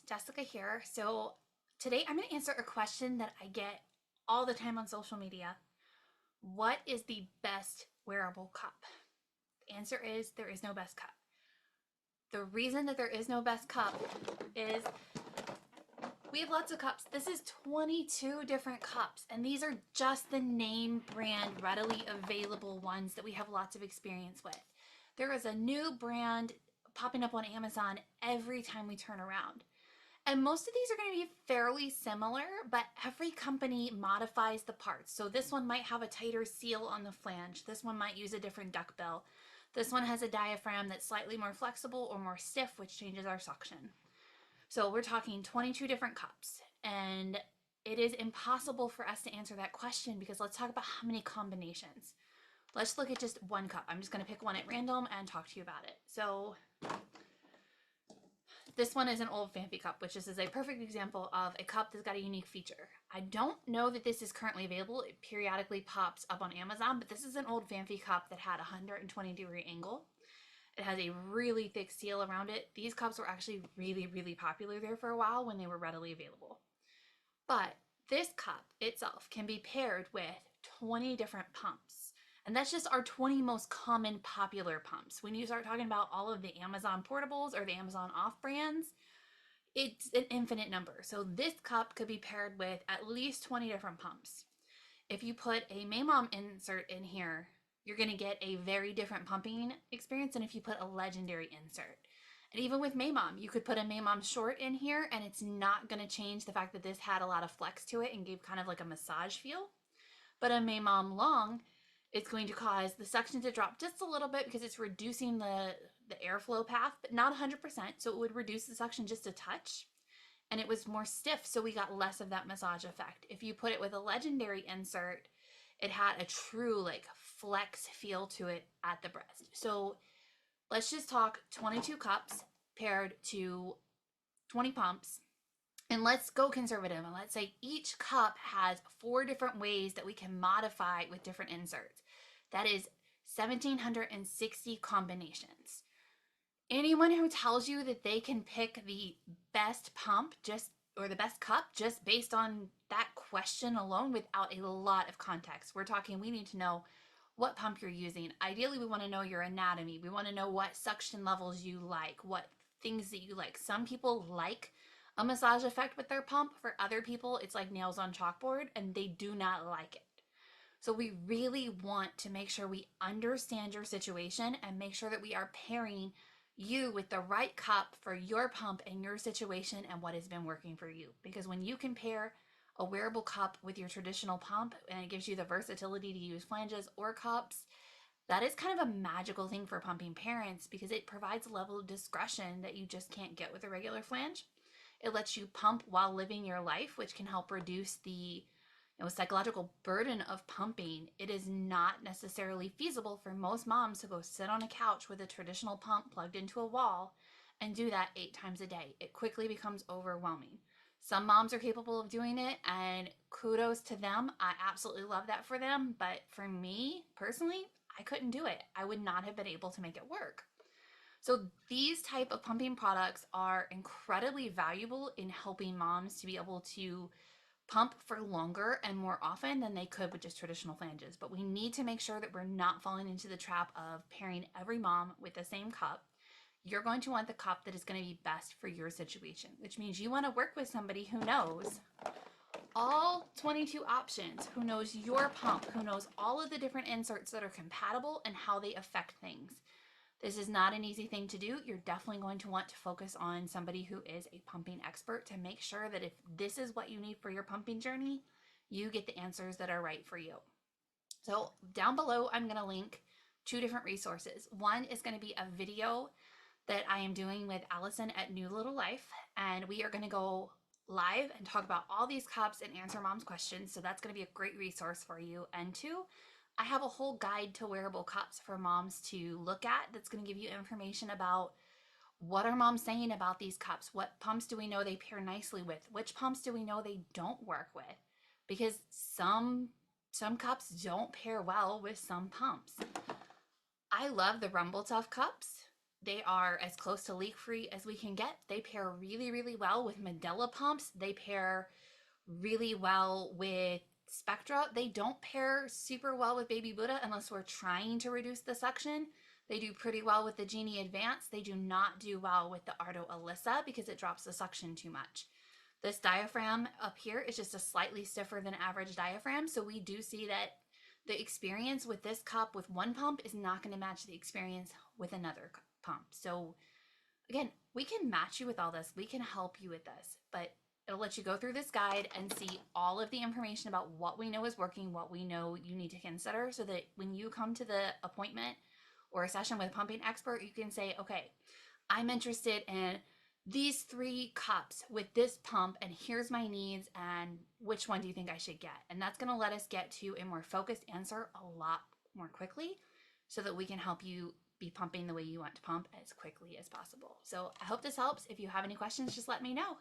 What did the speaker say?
Jessica here. So today I'm going to answer a question that I get all the time on social media. What is the best wearable cup? The answer is there is no best cup. The reason that there is no best cup is we have lots of cups. This is 22 different cups, and these are just the name brand readily available ones that we have lots of experience with. There is a new brand popping up on Amazon every time we turn around. And most of these are going to be fairly similar, but every company modifies the parts. So this one might have a tighter seal on the flange. This one might use a different duckbill. This one has a diaphragm that's slightly more flexible or more stiff, which changes our suction. So we're talking 22 different cups, and it is impossible for us to answer that question because let's talk about how many combinations. Let's look at just one cup. I'm just going to pick one at random and talk to you about it. So this one is an old fancy cup, which is a perfect example of a cup that's got a unique feature. I don't know that this is currently available. It periodically pops up on Amazon, but this is an old fancy cup that had a 120-degree angle. It has a really thick seal around it. These cups were actually really, really popular there for a while when they were readily available. But this cup itself can be paired with 20 different pumps. And that's just our 20 most common popular pumps. When you start talking about all of the Amazon portables or the Amazon off brands, it's an infinite number. So this cup could be paired with at least 20 different pumps. If you put a Maymom insert in here, you're going to get a very different pumping experience than if you put a legendary insert. And even with Maymom, you could put a Maymom short in here and it's not going to change the fact that this had a lot of flex to it and gave kind of like a massage feel. But a Maymom long, it's going to cause the suction to drop just a little bit because it's reducing the airflow path, but not 100%. So it would reduce the suction just a touch. And it was more stiff, so we got less of that massage effect. If you put it with a legendary insert, it had a true like flex feel to it at the breast. So let's just talk 22 cups paired to 20 pumps. And let's go conservative and let's say each cup has 4 different ways that we can modify with different inserts. That is 1,760 combinations. Anyone who tells you that they can pick the best pump or the best cup just based on that question alone without a lot of context. We're talking, we need to know what pump you're using. Ideally, we want to know your anatomy. We want to know what suction levels you like, what things that you like. Some people like a massage effect with their pump. For other people, it's like nails on chalkboard and they do not like it. So we really want to make sure we understand your situation and make sure that we are pairing you with the right cup for your pump and your situation and what has been working for you. Because when you compare a wearable cup with your traditional pump and it gives you the versatility to use flanges or cups, that is kind of a magical thing for pumping parents because it provides a level of discretion that you just can't get with a regular flange. It lets you pump while living your life, which can help reduce the psychological burden of pumping. It is not necessarily feasible for most moms to go sit on a couch with a traditional pump plugged into a wall and do that 8 times a day. It quickly becomes overwhelming. Some moms are capable of doing it and kudos to them. I absolutely love that for them. But for me personally, I couldn't do it. I would not have been able to make it work. So these type of pumping products are incredibly valuable in helping moms to be able to pump for longer and more often than they could with just traditional flanges. But we need to make sure that we're not falling into the trap of pairing every mom with the same cup. You're going to want the cup that is going to be best for your situation, which means you want to work with somebody who knows all 22 options, who knows your pump, who knows all of the different inserts that are compatible and how they affect things. This is not an easy thing to do. You're definitely going to want to focus on somebody who is a pumping expert to make sure that if this is what you need for your pumping journey, you get the answers that are right for you. So down below, I'm going to link 2 different resources. One is going to be a video that I am doing with Allison at New Little Life, and we are going to go live and talk about all these cups and answer mom's questions. So that's going to be a great resource for you. And 2, I have a whole guide to wearable cups for moms to look at that's going to give you information about what are moms saying about these cups, what pumps do we know they pair nicely with, which pumps do we know they don't work with, because some cups don't pair well with some pumps. I love the Rumble Tough cups. They are as close to leak-free as we can get. They pair really, really well with Medela pumps. They pair really well with Spectra. They don't pair super well with Baby Buddha unless we're trying to reduce the suction. They do pretty well with the Genie Advance. They do not do well with the Ardo Alyssa because it drops the suction too much. This diaphragm up here is just a slightly stiffer than average diaphragm, so we do see that the experience with this cup with one pump is not going to match the experience with another pump. So again, we can match you with all this. We can help you with this, but it'll let you go through this guide and see all of the information about what we know is working, what we know you need to consider, so that when you come to the appointment or a session with a pumping expert, you can say, okay, I'm interested in these 3 cups with this pump, and here's my needs, and which one do you think I should get? And that's going to let us get to a more focused answer a lot more quickly so that we can help you be pumping the way you want to pump as quickly as possible. So I hope this helps. If you have any questions, just let me know.